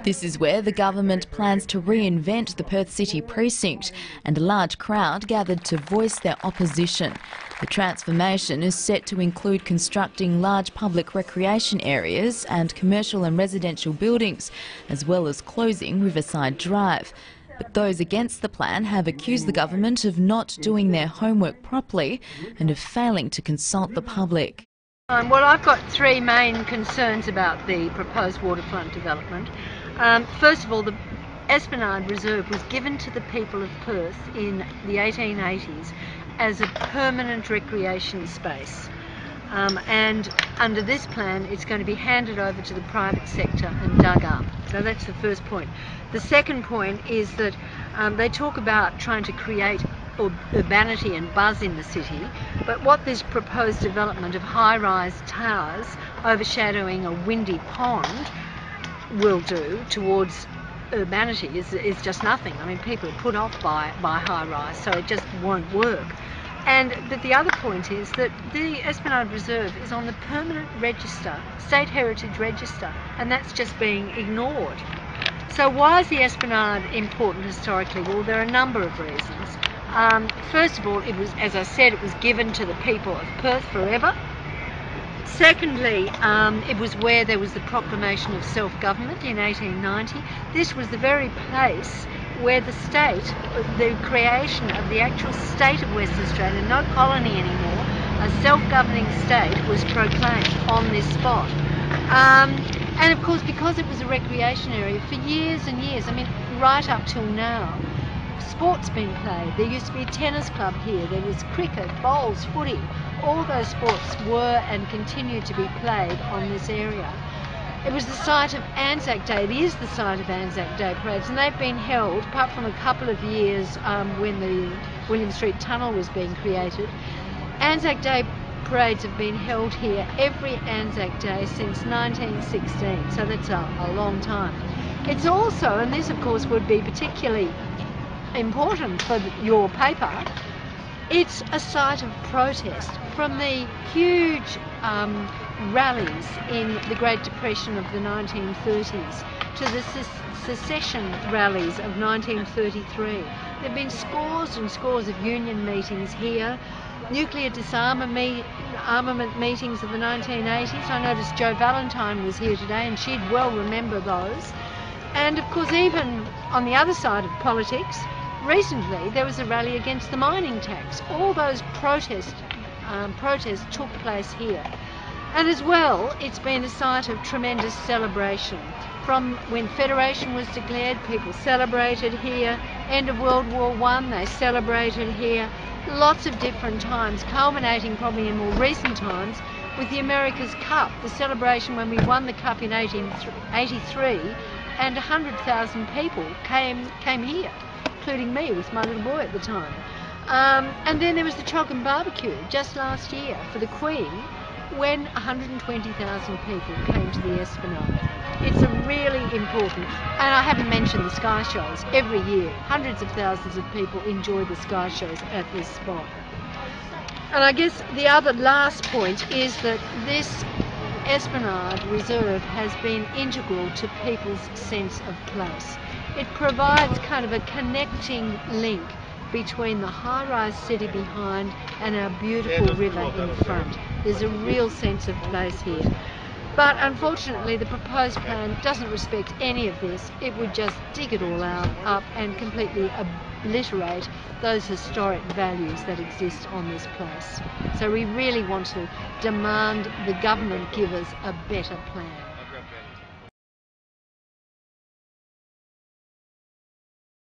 This is where the government plans to reinvent the Perth City precinct, and a large crowd gathered to voice their opposition. The transformation is set to include constructing large public recreation areas and commercial and residential buildings, as well as closing Riverside Drive. But those against the plan have accused the government of not doing their homework properly and of failing to consult the public. Well, I've got three main concerns about the proposed waterfront development. First of all, the Esplanade Reserve was given to the people of Perth in the 1880s as a permanent recreation space. And under this plan, it's going to be handed over to the private sector and dug up. So that's the first point. The second point is that they talk about trying to create urbanity and buzz in the city, but what this proposed development of high-rise towers overshadowing a windy pond will do towards urbanity is just nothing. I mean, people are put off by high-rise, so it just won't work. But the other point is that the Esplanade Reserve is on the permanent register, state heritage register, and that's just being ignored. So why is the Esplanade important historically? Well, there are a number of reasons. First of all, it was, as I said, it was given to the people of Perth forever. Secondly, it was where there was the proclamation of self-government in 1890. This was the very place where the state, the creation of the actual state of Western Australia, not colony anymore, a self-governing state, was proclaimed on this spot. And of course, because it was a recreation area for years and years, I mean, right up till now, sport's been played. There used to be a tennis club here, there was cricket, bowls, footy. All those sports were and continue to be played on this area. It was the site of Anzac Day. It is the site of Anzac Day parades, and they've been held, apart from a couple of years when the William Street Tunnel was being created. Anzac Day parades have been held here every Anzac Day since 1916, so that's a long time. It's also, and this of course would be particularly important for your paper, it's a site of protest from the huge rallies in the Great Depression of the 1930s to the secession rallies of 1933. There have been scores and scores of union meetings here, nuclear disarmament meetings of the 1980s. I noticed Jo Valentine was here today and she'd well remember those. And of course, even on the other side of politics, recently there was a rally against the mining tax. All those protests took place here. And as well, it's been a site of tremendous celebration. From when Federation was declared, people celebrated here. End of World War I, they celebrated here. Lots of different times, culminating probably in more recent times with the America's Cup, the celebration when we won the Cup in 1883, and 100,000 people came here, including me with my little boy at the time. And then there was the Chog and Barbecue just last year for the Queen, when 120,000 people came to the Esplanade. It's a really important, and I haven't mentioned the sky shows. Every year, hundreds of thousands of people enjoy the sky shows at this spot. And I guess the other last point is that this Esplanade Reserve has been integral to people's sense of place. It provides kind of a connecting link between the high-rise city behind and our beautiful river in front. There's a real sense of place here. But unfortunately, the proposed plan doesn't respect any of this. It would just dig it all up and completely obliterate those historic values that exist on this place. So we really want to demand the government give us a better plan.